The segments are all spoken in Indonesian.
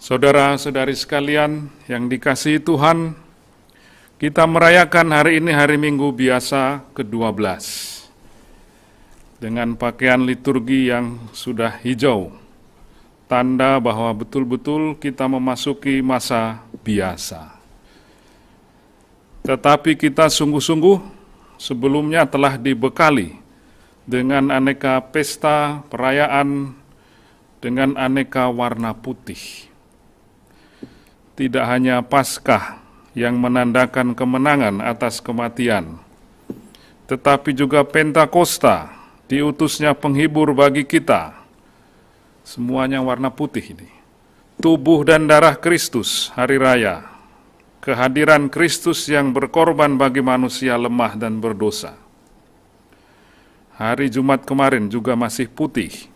Saudara-saudari sekalian yang dikasihi Tuhan, kita merayakan hari ini hari Minggu biasa ke-12 dengan pakaian liturgi yang sudah hijau, tanda bahwa betul-betul kita memasuki masa biasa. Tetapi kita sungguh-sungguh sebelumnya telah dibekali dengan aneka pesta perayaan dengan aneka warna putih. Tidak hanya Paskah yang menandakan kemenangan atas kematian, tetapi juga Pentakosta, diutusnya penghibur bagi kita. Semuanya warna putih ini. Tubuh dan darah Kristus, hari raya. Kehadiran Kristus yang berkorban bagi manusia lemah dan berdosa. Hari Jumat kemarin juga masih putih.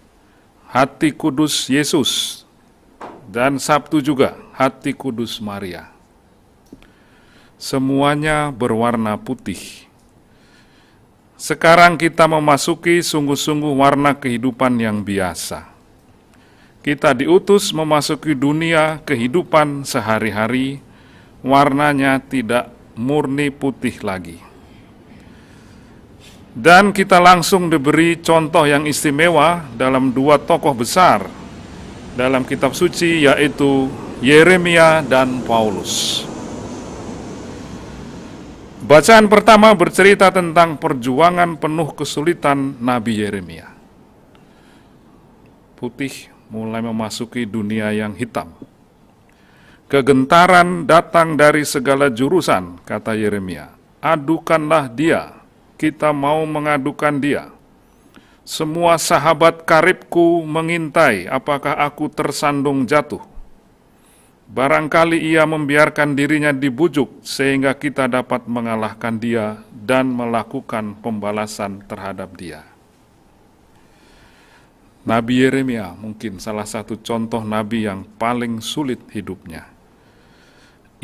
Hati kudus Yesus. Dan Sabtu juga hati kudus Maria. Semuanya berwarna putih. Sekarang kita memasuki sungguh-sungguh warna kehidupan yang biasa. Kita diutus memasuki dunia kehidupan sehari-hari, warnanya tidak murni putih lagi. Dan kita langsung diberi contoh yang istimewa dalam dua tokoh besar dalam kitab suci, yaitu Yeremia dan Paulus. Bacaan pertama bercerita tentang perjuangan penuh kesulitan Nabi Yeremia. Putih mulai memasuki dunia yang hitam. Kegentaran datang dari segala jurusan, kata Yeremia. Adukanlah dia, kita mau mengadukan dia. Semua sahabat karibku mengintai apakah aku tersandung jatuh. Barangkali ia membiarkan dirinya dibujuk sehingga kita dapat mengalahkan dia dan melakukan pembalasan terhadap dia. Nabi Yeremia mungkin salah satu contoh nabi yang paling sulit hidupnya.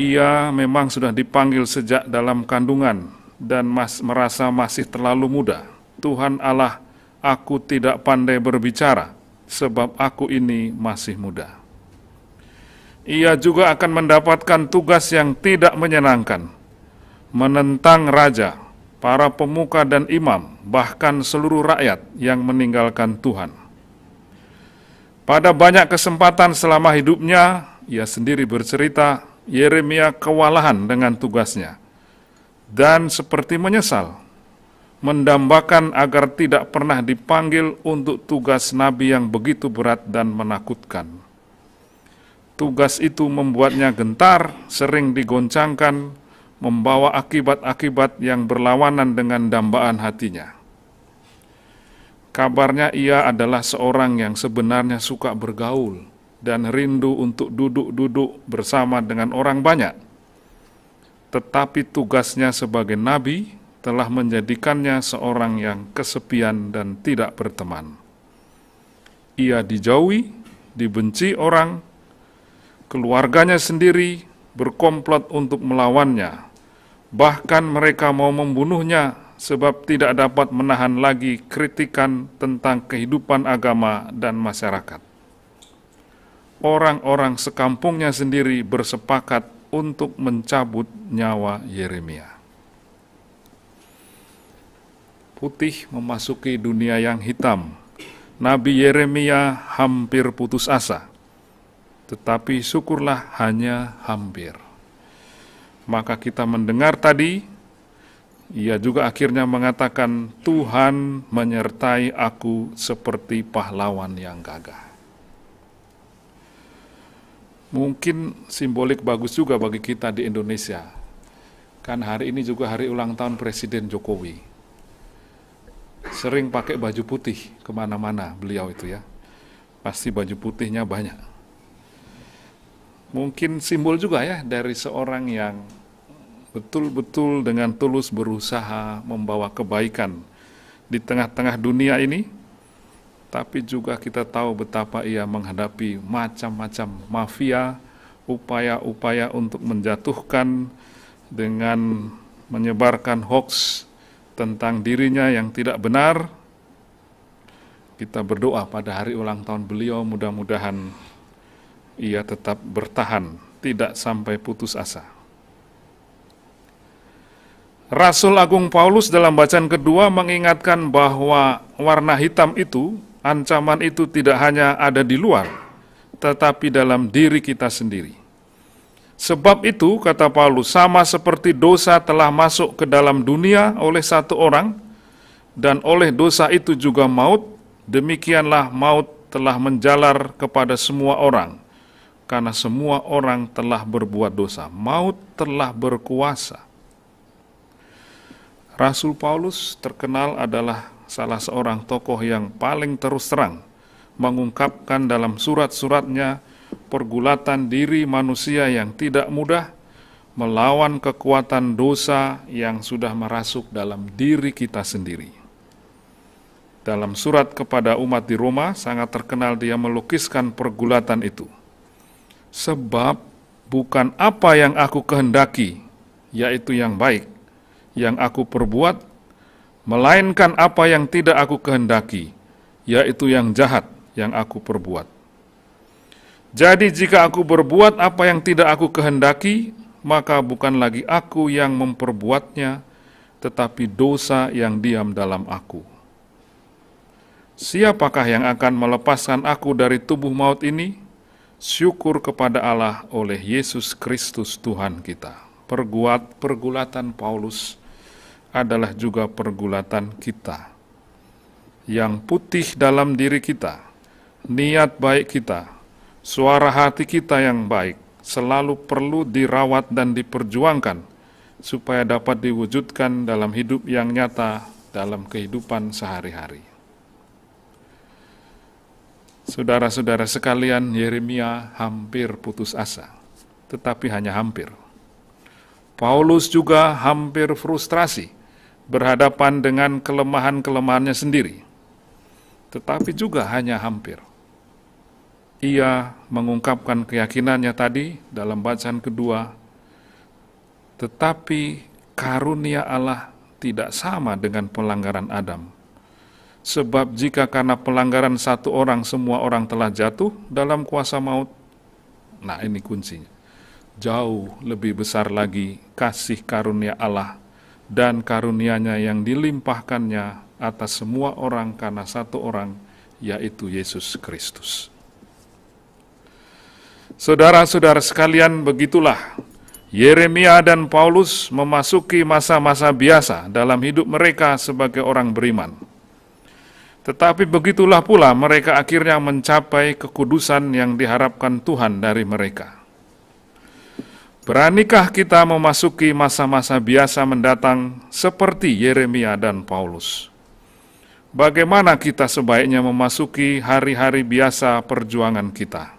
Ia memang sudah dipanggil sejak dalam kandungan dan merasa masih terlalu muda. Tuhan Allah, aku tidak pandai berbicara, sebab aku ini masih muda. Ia juga akan mendapatkan tugas yang tidak menyenangkan, menentang raja, para pemuka dan imam, bahkan seluruh rakyat yang meninggalkan Tuhan. Pada banyak kesempatan selama hidupnya, ia sendiri bercerita, Yeremia kewalahan dengan tugasnya, dan seperti menyesal, mendambakan agar tidak pernah dipanggil untuk tugas nabi yang begitu berat dan menakutkan. Tugas itu membuatnya gentar, sering digoncangkan, membawa akibat-akibat yang berlawanan dengan dambaan hatinya. Kabarnya ia adalah seorang yang sebenarnya suka bergaul dan rindu untuk duduk-duduk bersama dengan orang banyak. Tetapi tugasnya sebagai nabi telah menjadikannya seorang yang kesepian dan tidak berteman. Ia dijauhi, dibenci orang, keluarganya sendiri berkomplot untuk melawannya. Bahkan mereka mau membunuhnya sebab tidak dapat menahan lagi kritikan tentang kehidupan agama dan masyarakat. Orang-orang sekampungnya sendiri bersepakat untuk mencabut nyawa Yeremia. Putih memasuki dunia yang hitam. Nabi Yeremia hampir putus asa, tetapi syukurlah hanya hampir. Maka kita mendengar tadi, ia juga akhirnya mengatakan, Tuhan menyertai aku seperti pahlawan yang gagah. Mungkin simbolik bagus juga bagi kita di Indonesia. Kan hari ini juga hari ulang tahun Presiden Jokowi. Sering pakai baju putih kemana-mana beliau itu ya. Pasti baju putihnya banyak. Mungkin simbol juga ya dari seorang yang betul-betul dengan tulus berusaha membawa kebaikan di tengah-tengah dunia ini. Tapi juga kita tahu betapa ia menghadapi macam-macam mafia, upaya-upaya untuk menjatuhkan dengan menyebarkan hoax tentang dirinya yang tidak benar. Kita berdoa pada hari ulang tahun beliau, mudah-mudahan ia tetap bertahan, tidak sampai putus asa. Rasul Agung Paulus dalam bacaan kedua mengingatkan bahwa warna hitam itu, ancaman itu tidak hanya ada di luar, tetapi dalam diri kita sendiri. Sebab itu, kata Paulus, sama seperti dosa telah masuk ke dalam dunia oleh satu orang, dan oleh dosa itu juga maut, demikianlah maut telah menjalar kepada semua orang, karena semua orang telah berbuat dosa. Maut telah berkuasa. Rasul Paulus terkenal adalah salah seorang tokoh yang paling terus terang mengungkapkan dalam surat-suratnya pergulatan diri manusia yang tidak mudah melawan kekuatan dosa yang sudah merasuk dalam diri kita sendiri. Dalam surat kepada umat di Roma, sangat terkenal dia melukiskan pergulatan itu. Sebab bukan apa yang aku kehendaki, yaitu yang baik, yang aku perbuat, melainkan apa yang tidak aku kehendaki, yaitu yang jahat yang aku perbuat. Jadi jika aku berbuat apa yang tidak aku kehendaki, maka bukan lagi aku yang memperbuatnya, tetapi dosa yang diam dalam aku. Siapakah yang akan melepaskan aku dari tubuh maut ini? Syukur kepada Allah oleh Yesus Kristus Tuhan kita. Pergulatan Paulus adalah juga pergulatan kita. Yang putih dalam diri kita, niat baik kita, suara hati kita yang baik, selalu perlu dirawat dan diperjuangkan, supaya dapat diwujudkan dalam hidup yang nyata, dalam kehidupan sehari-hari. Saudara-saudara sekalian, Yeremia hampir putus asa, tetapi hanya hampir. Paulus juga hampir frustrasi, berhadapan dengan kelemahan-kelemahannya sendiri, tetapi juga hanya hampir. Ia mengungkapkan keyakinannya tadi dalam bacaan kedua, tetapi karunia Allah tidak sama dengan pelanggaran Adam. Sebab jika karena pelanggaran satu orang semua orang telah jatuh dalam kuasa maut, nah ini kuncinya, jauh lebih besar lagi kasih karunia Allah dan karunia-Nya yang dilimpahkannya atas semua orang karena satu orang, yaitu Yesus Kristus. Saudara-saudara sekalian, begitulah Yeremia dan Paulus memasuki masa-masa biasa dalam hidup mereka sebagai orang beriman. Tetapi begitulah pula mereka akhirnya mencapai kekudusan yang diharapkan Tuhan dari mereka. Beranikah kita memasuki masa-masa biasa mendatang seperti Yeremia dan Paulus? Bagaimana kita sebaiknya memasuki hari-hari biasa perjuangan kita?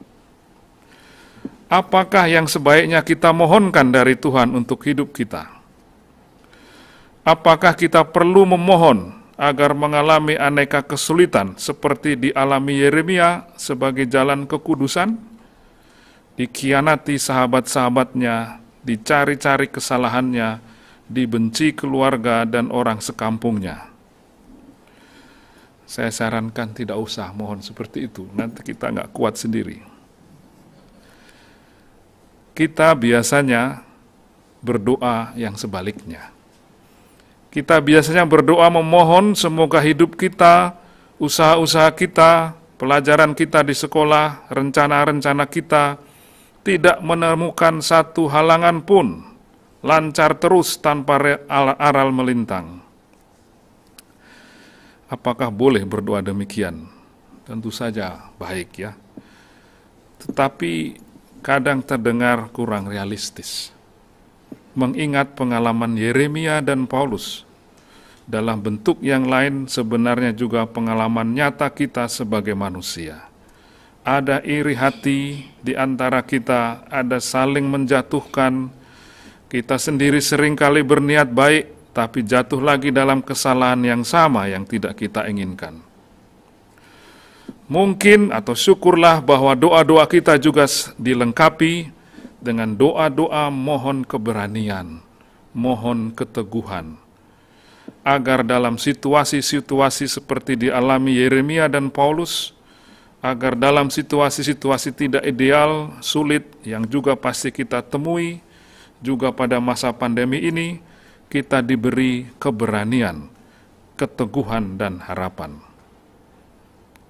Apakah yang sebaiknya kita mohonkan dari Tuhan untuk hidup kita? Apakah kita perlu memohon agar mengalami aneka kesulitan seperti dialami Yeremia sebagai jalan kekudusan? Dikhianati sahabat-sahabatnya, dicari-cari kesalahannya, dibenci keluarga dan orang sekampungnya. Saya sarankan tidak usah mohon seperti itu, nanti kita nggak kuat sendiri. Kita biasanya berdoa yang sebaliknya. Kita biasanya berdoa memohon semoga hidup kita, usaha-usaha kita, pelajaran kita di sekolah, rencana-rencana kita tidak menemukan satu halangan pun, lancar terus tanpa aral melintang. Apakah boleh berdoa demikian? Tentu saja baik ya. Tetapi kadang terdengar kurang realistis. Mengingat pengalaman Yeremia dan Paulus, dalam bentuk yang lain sebenarnya juga pengalaman nyata kita sebagai manusia. Ada iri hati di antara kita, ada saling menjatuhkan. Kita sendiri seringkali berniat baik, tapi jatuh lagi dalam kesalahan yang sama yang tidak kita inginkan. Mungkin atau syukurlah bahwa doa-doa kita juga dilengkapi dengan doa-doa mohon keberanian, mohon keteguhan, agar dalam situasi-situasi seperti dialami Yeremia dan Paulus, agar dalam situasi-situasi tidak ideal, sulit, yang juga pasti kita temui, juga pada masa pandemi ini, kita diberi keberanian, keteguhan, dan harapan.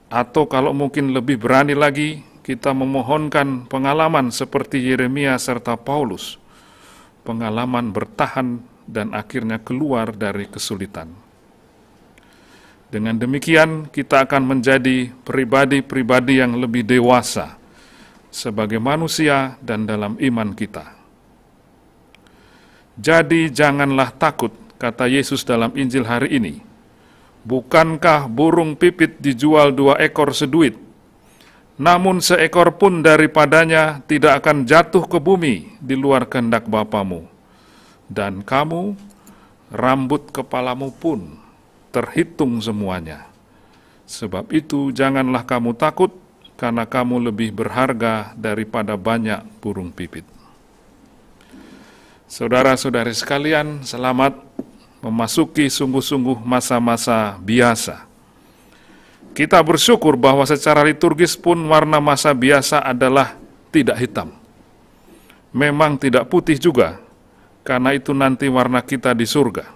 Atau kalau mungkin lebih berani lagi, kita memohonkan pengalaman seperti Yeremia serta Paulus, pengalaman bertahan dan akhirnya keluar dari kesulitan. Dengan demikian, kita akan menjadi pribadi-pribadi yang lebih dewasa sebagai manusia dan dalam iman kita. Jadi janganlah takut, kata Yesus dalam Injil hari ini. Bukankah burung pipit dijual 2 ekor seduit? Namun seekor pun daripadanya tidak akan jatuh ke bumi di luar kehendak Bapamu. Dan kamu, rambut kepalamu pun terhitung semuanya. Sebab itu janganlah kamu takut, karena kamu lebih berharga daripada banyak burung pipit. Saudara-saudari sekalian, selamat memasuki sungguh-sungguh masa-masa biasa. Kita bersyukur bahwa secara liturgis pun warna masa biasa adalah tidak hitam. Memang tidak putih juga, karena itu nanti warna kita di surga.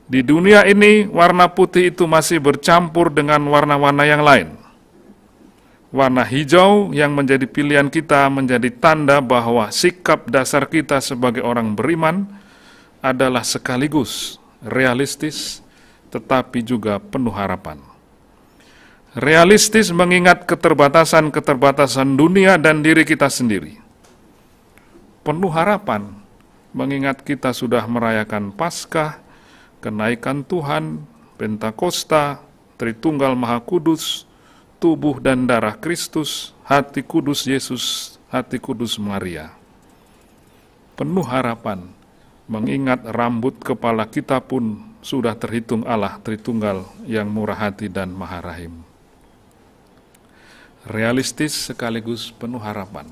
Di dunia ini, warna putih itu masih bercampur dengan warna-warna yang lain. Warna hijau yang menjadi pilihan kita menjadi tanda bahwa sikap dasar kita sebagai orang beriman adalah sekaligus realistis, tetapi juga penuh harapan. Realistis mengingat keterbatasan-keterbatasan dunia dan diri kita sendiri. Penuh harapan mengingat kita sudah merayakan Paskah, kenaikan Tuhan, Pentakosta, Tritunggal Maha Kudus, tubuh dan darah Kristus, hati kudus Yesus, hati kudus Maria. Penuh harapan mengingat rambut kepala kita pun sudah terhitung Allah Tritunggal yang murah hati dan maha rahim. Realistis sekaligus penuh harapan.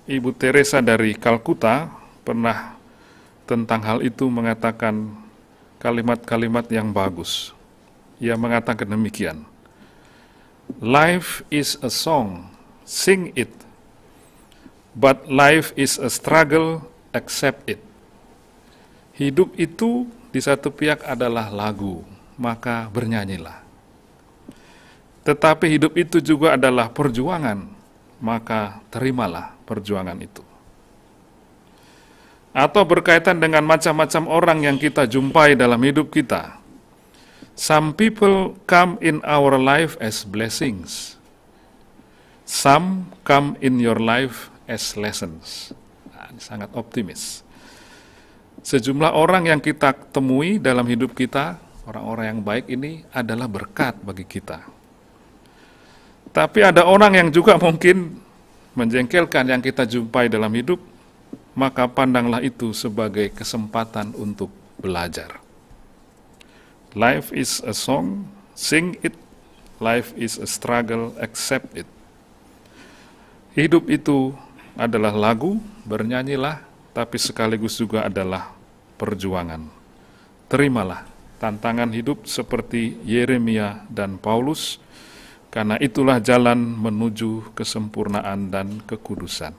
Ibu Teresa dari Kalkuta pernah tentang hal itu mengatakan kalimat-kalimat yang bagus. Ia mengatakan demikian, "Life is a song, sing it. But life is a struggle, accept it." Hidup itu di satu pihak adalah lagu, maka bernyanyilah. Tetapi hidup itu juga adalah perjuangan, maka terimalah perjuangan itu. Atau berkaitan dengan macam-macam orang yang kita jumpai dalam hidup kita. Some people come in our life as blessings. Some come in your life as lessons. Nah, ini sangat optimis. Sejumlah orang yang kita temui dalam hidup kita, orang-orang yang baik ini adalah berkat bagi kita. Tapi ada orang yang juga mungkin menjengkelkan yang kita jumpai dalam hidup, maka pandanglah itu sebagai kesempatan untuk belajar. Life is a song, sing it. Life is a struggle, accept it. Hidup itu adalah lagu, bernyanyilah, tapi sekaligus juga adalah perjuangan. Terimalah tantangan hidup seperti Yeremia dan Paulus, karena itulah jalan menuju kesempurnaan dan kekudusan.